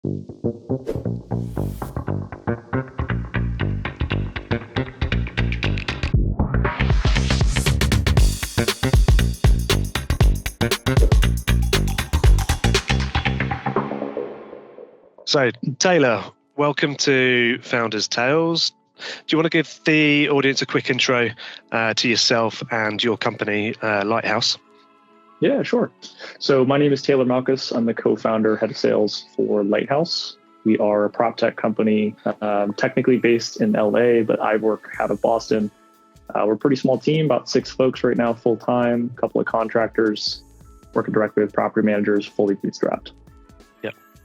So, Taylor, welcome to Founders Tales. Do you want to give the audience a quick intro to yourself and your company, Lighthouse? Yeah, sure. So my name is Taylor Malkus. I'm the co-founder, head of sales for Lighthouse. We are a PropTech company, technically based in LA, but I work out of Boston. We're a pretty small team, about 6 folks right now, full-time, a couple of contractors, working directly with property managers, fully bootstrapped.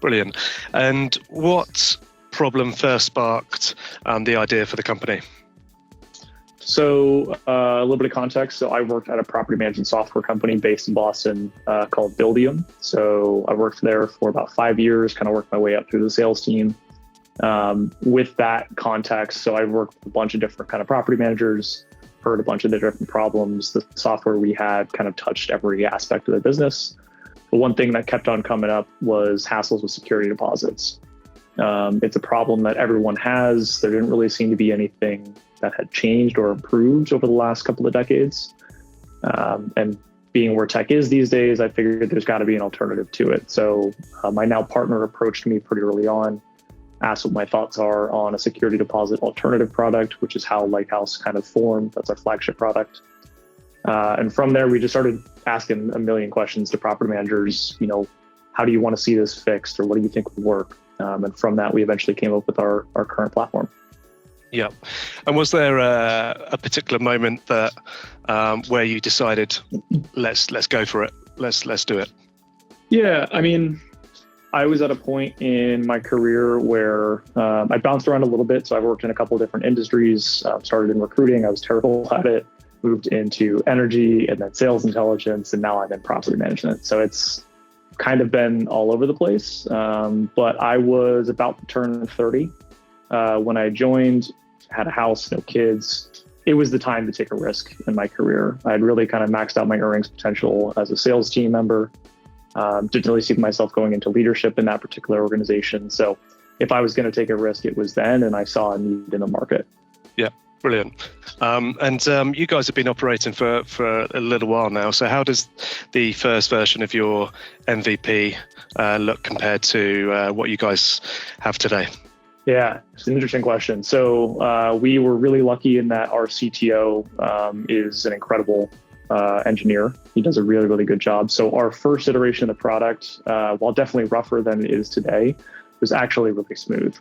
Brilliant. And what problem first sparked the idea for the company? So a little bit of context. So I worked at a property management software company based in Boston called Buildium. So I worked there for about 5 years, kind of worked my way up through the sales team. With that context, so I worked with a bunch of different kind of property managers, heard a bunch of the different problems. The software we had kind of touched every aspect of the business. But one thing that kept on coming up was hassles with security deposits. It's a problem that everyone has. There didn't really seem to be anything that had changed or improved over the last couple of decades. And being where tech is these days, I figured there's got to be an alternative to it. So my now partner approached me pretty early on, asked what my thoughts are on a security deposit alternative product, which is how Lighthouse kind of formed. That's our flagship product. And from there, we just started asking a million questions to property managers. How do you want to see this fixed, or what do you think would work? And from that, we eventually came up with our current platform. Yeah. And was there a particular moment that where you decided, let's go for it, let's do it? Yeah, I mean, I was at a point in my career where I bounced around a little bit. So I worked in a couple of different industries, started in recruiting. I was terrible at it. Moved into energy and then sales intelligence, and now I'm in property management. So it's kind of been all over the place. But I was about to turn 30 when I joined, had a house, no kids. It was the time to take a risk in my career. I had really kind of maxed out my earnings potential as a sales team member. Didn't really see myself going into leadership in that particular organization. So if I was going to take a risk, it was then, and I saw a need in the market. Yeah. Brilliant. And you guys have been operating for a little while now. So how does the first version of your MVP look compared to what you guys have today? Yeah, it's an interesting question. So we were really lucky in that our CTO is an incredible engineer. He does a really, really good job. So our first iteration of the product, while definitely rougher than it is today, was actually really smooth.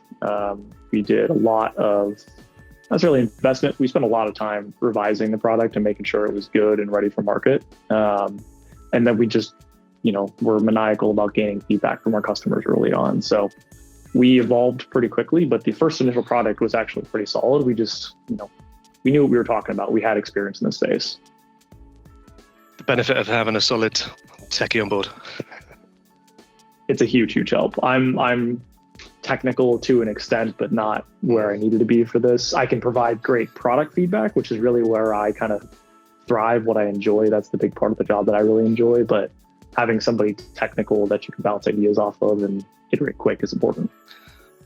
We did a lot of That's really investment. We spent a lot of time revising the product and making sure it was good and ready for market. And then we just, were maniacal about gaining feedback from our customers early on. So we evolved pretty quickly, but the first initial product was actually pretty solid. We just, we knew what we were talking about. We had experience in the space. The benefit of having a solid techie on board. It's a huge, huge help. I'm technical to an extent, but not where I needed to be for this. I can provide great product feedback, which is really where I kind of thrive, what I enjoy. That's the big part of the job that I really enjoy. But having somebody technical that you can bounce ideas off of and iterate quick is important.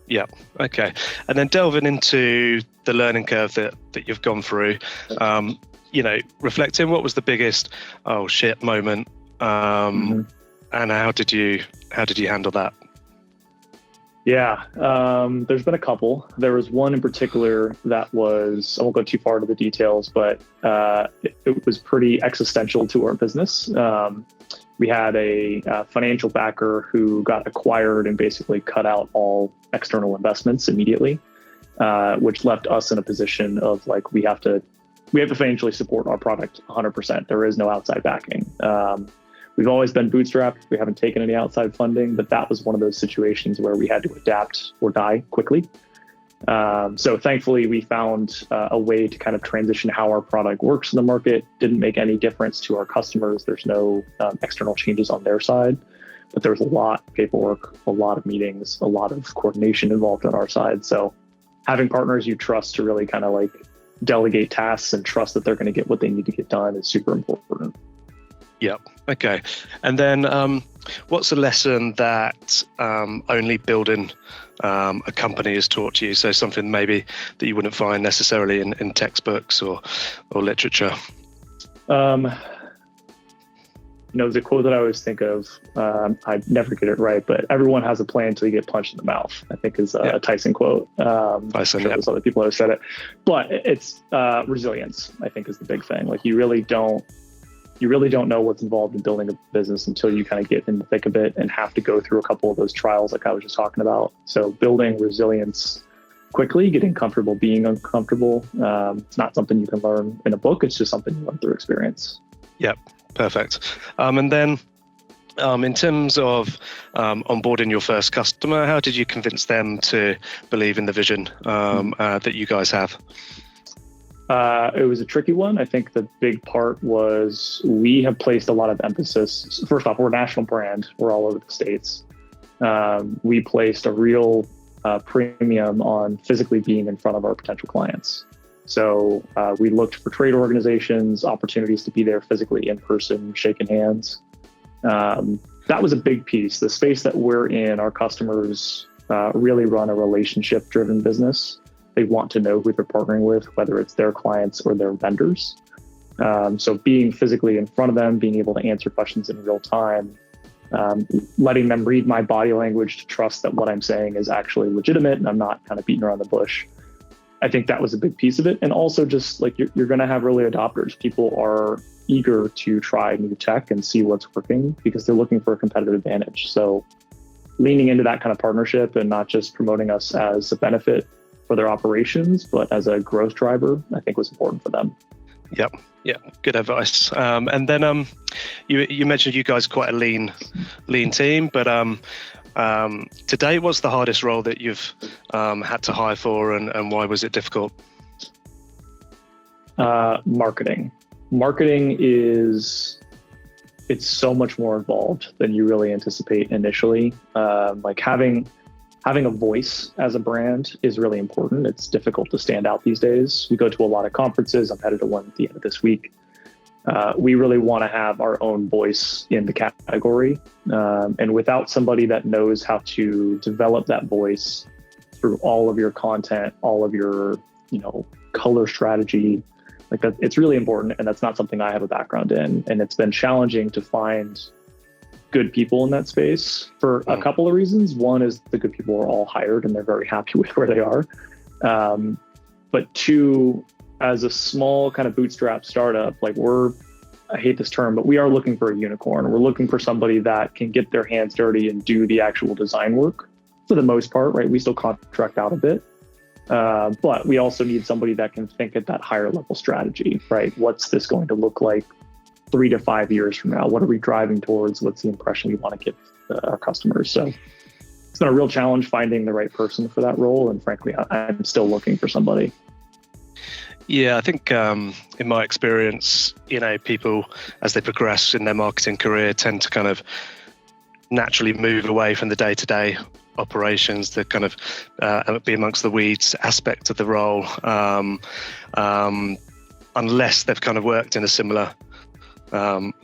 Yeah. Okay. And then delving into the learning curve that you've gone through, reflecting, what was the biggest oh shit moment, and how did you handle that? Yeah, there's been a couple. There was one in particular that was, I won't go too far into the details, but it was pretty existential to our business. We had a financial backer who got acquired and basically cut out all external investments immediately, which left us in a position of we have to financially support our product 100%. There is no outside backing. We've always been bootstrapped. We haven't taken any outside funding, but that was one of those situations where we had to adapt or die quickly. So thankfully, we found a way to kind of transition how our product works in the market. Didn't make any difference to our customers. There's no external changes on their side, but there was a lot of paperwork, a lot of meetings, a lot of coordination involved on our side. So having partners you trust to really kind of delegate tasks and trust that they're going to get what they need to get done is super important. Yeah. Okay. And then what's a lesson that only building a company has taught you? So something maybe that you wouldn't find necessarily in textbooks or literature. The quote that I always think of, I never get it right, but everyone has a plan until you get punched in the mouth, I think is a Tyson quote. Tyson, sure there's other people that have said it, but it's resilience, I think, is the big thing. Like you really don't know what's involved in building a business until you kind of get in the thick of it and have to go through a couple of those trials like I was just talking about. So building resilience quickly, getting comfortable being uncomfortable. It's not something you can learn in a book. It's just something you learn through experience. Yep. Perfect. And then in terms of onboarding your first customer, how did you convince them to believe in the vision that you guys have? It was a tricky one. I think the big part was we have placed a lot of emphasis. First off, we're a national brand. We're all over the States. We placed a real premium on physically being in front of our potential clients. So we looked for trade organizations, opportunities to be there physically in person, shaking hands. That was a big piece. The space that we're in, our customers really run a relationship-driven business. They want to know who they're partnering with, whether it's their clients or their vendors. So being physically in front of them, being able to answer questions in real time, letting them read my body language to trust that what I'm saying is actually legitimate and I'm not kind of beating around the bush. I think that was a big piece of it. And also just like you're going to have early adopters. People are eager to try new tech and see what's working because they're looking for a competitive advantage. So leaning into that kind of partnership and not just promoting us as a benefit for their operations, but as a growth driver, I think was important for them. Yep. Yeah. Good advice. And then you mentioned you guys are quite a lean team, but today, what's the hardest role that you've had to hire for, and why was it difficult? Marketing. Marketing it's so much more involved than you really anticipate initially. Like having a voice as a brand is really important. It's difficult to stand out these days. We go to a lot of conferences. I'm headed to one at the end of this week. We really want to have our own voice in the category. And without somebody that knows how to develop that voice through all of your content, all of your, color strategy, like that, it's really important. And that's not something I have a background in. And it's been challenging to find good people in that space for a couple of reasons. One is the good people are all hired and they're very happy with where they are. But two, as a small kind of bootstrap startup, like I hate this term, but we are looking for a unicorn. We're looking for somebody that can get their hands dirty and do the actual design work for the most part, right? We still contract out a bit, but we also need somebody that can think at that higher level strategy, right? What's this going to look like 3 to 5 years from now? What are we driving towards? What's the impression we want to give our customers? So it's been a real challenge finding the right person for that role. And frankly, I'm still looking for somebody. Yeah, I think in my experience, people as they progress in their marketing career tend to kind of naturally move away from the day-to-day operations, the kind of be amongst the weeds aspect of the role, unless they've kind of worked in a similar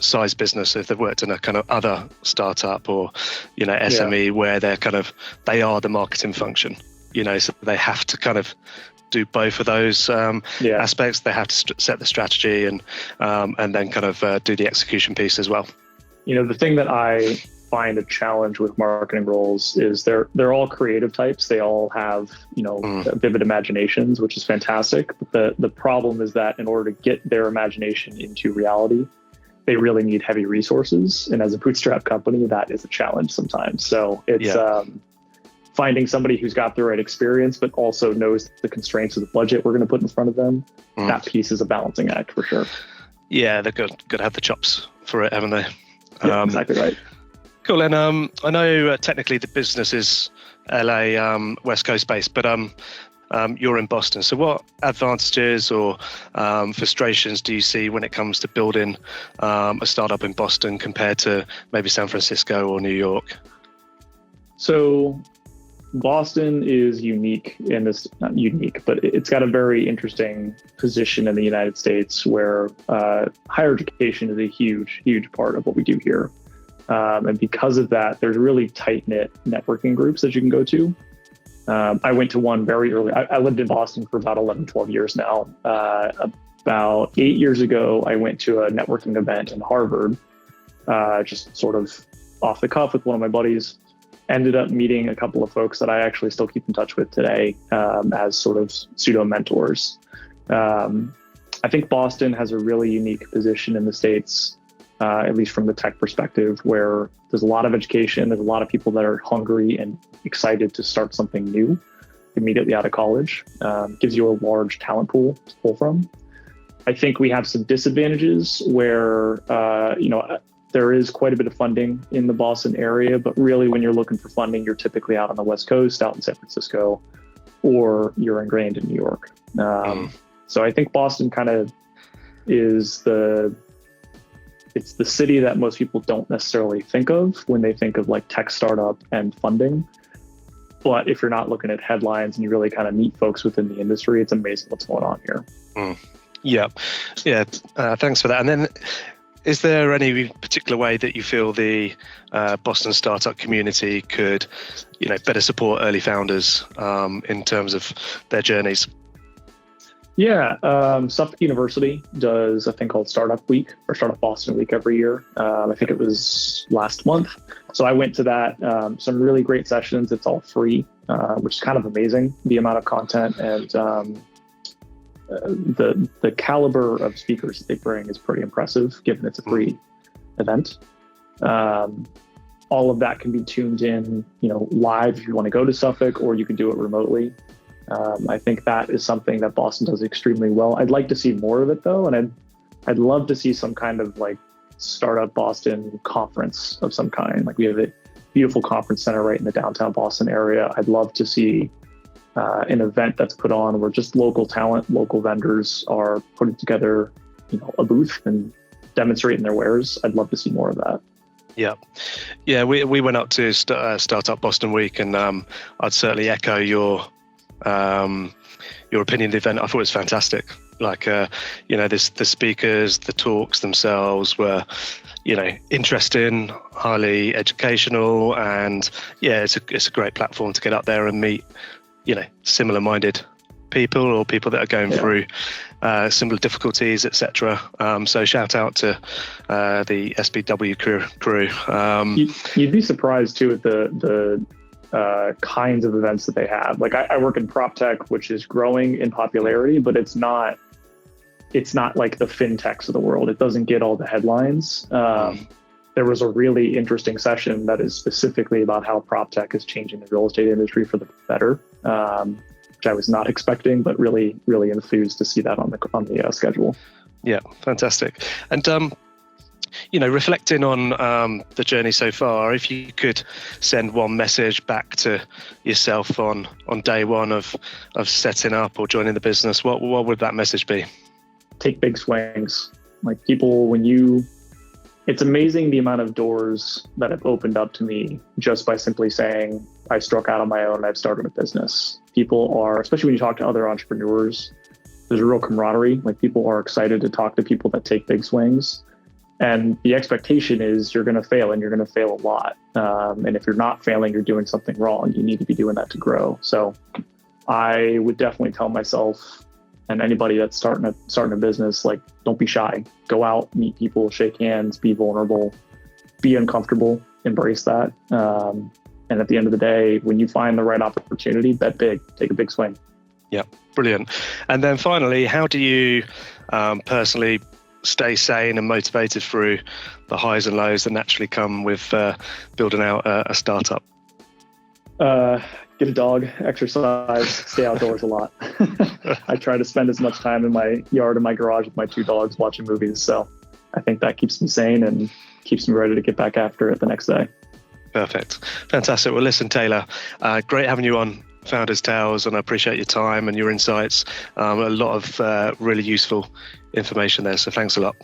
size business. If they've worked in a kind of other startup or SME where they are the marketing function, so they have to kind of do both of those aspects. They have to set the strategy and then kind of do the execution piece as well. The thing that I find a challenge with marketing roles is they're all creative types. They all have vivid imaginations, which is fantastic. But the problem is that in order to get their imagination into reality, they really need heavy resources. And as a bootstrap company, that is a challenge sometimes. So it's finding somebody who's got the right experience, but also knows the constraints of the budget we're going to put in front of them. That piece is a balancing act for sure. Yeah, they've got to have the chops for it, haven't they? Yeah, exactly right. Cool. And I know technically the business is LA West Coast based, but you're in Boston. So what advantages or frustrations do you see when it comes to building a startup in Boston compared to maybe San Francisco or New York? So Boston is unique in this, not unique, but it's got a very interesting position in the United States where higher education is a huge, huge part of what we do here. And because of that, there's really tight-knit networking groups that you can go to. I went to one very early. I lived in Boston for about 11, 12 years now. About 8 years ago, I went to a networking event in Harvard, just sort of off the cuff with one of my buddies. Ended up meeting a couple of folks that I actually still keep in touch with today as sort of pseudo mentors. I think Boston has a really unique position in the States, at least from the tech perspective, where there's a lot of education. There's a lot of people that are hungry and excited to start something new immediately out of college. Gives you a large talent pool to pull from. I think we have some disadvantages where, there is quite a bit of funding in the Boston area, but really when you're looking for funding, you're typically out on the West Coast, out in San Francisco, or you're ingrained in New York. So I think Boston kind of is it's the city that most people don't necessarily think of when they think of like tech startup and funding. But if you're not looking at headlines and you really kind of meet folks within the industry, it's amazing what's going on here. Yeah. Thanks for that. And then, is there any particular way that you feel the Boston startup community could, better support early founders in terms of their journeys? Yeah, Suffolk University does a thing called Startup Week or Startup Boston Week every year. I think it was last month. So I went to that. Some really great sessions. It's all free, which is kind of amazing. The amount of content and the caliber of speakers that they bring is pretty impressive, given it's a free event. All of that can be tuned in, live if you want to go to Suffolk, or you can do it remotely. I think that is something that Boston does extremely well. I'd like to see more of it though, and I'd love to see some kind of like startup Boston conference of some kind. Like we have a beautiful conference center right in the downtown Boston area. I'd love to see an event that's put on where just local talent, local vendors are putting together, a booth and demonstrating their wares. I'd love to see more of that. Yeah. We went up to Startup Boston Week, and I'd certainly echo your opinion of the event. I thought it was fantastic. Like, the speakers, the talks themselves were, interesting, highly educational, and it's a great platform to get up there and meet, similar-minded people or people that are going through similar difficulties, etc. So shout out to the SBW crew. You'd be surprised too at the kinds of events that they have. Like I work in PropTech, which is growing in popularity, but it's not like the fintechs of the world. It doesn't get all the headlines. There was a really interesting session that is specifically about how PropTech is changing the real estate industry for the better, which I was not expecting, but really, really enthused to see that on the schedule. Yeah, fantastic. And reflecting on the journey so far, if you could send one message back to yourself on day one of setting up or joining the business, what would that message be? Take big swings. Like people, it's amazing the amount of doors that have opened up to me just by simply saying, I struck out on my own and I've started a business. People are, especially when you talk to other entrepreneurs, there's a real camaraderie. Like people are excited to talk to people that take big swings. And the expectation is you're going to fail, and you're going to fail a lot. And if you're not failing, you're doing something wrong. You need to be doing that to grow. So I would definitely tell myself and anybody that's starting a business, like, don't be shy. Go out, meet people, shake hands, be vulnerable, be uncomfortable, embrace that. And at the end of the day, when you find the right opportunity, bet big, take a big swing. Yeah, brilliant. And then finally, how do you personally stay sane and motivated through the highs and lows that naturally come with building out a startup? Get a dog, exercise, stay outdoors a lot. I try to spend as much time in my yard and my garage with my two dogs watching movies. So I think that keeps me sane and keeps me ready to get back after it the next day. Perfect. Fantastic. Well, listen, Taylor, great having you on Founders Tales, and I appreciate your time and your insights. A lot of really useful information there. So thanks a lot.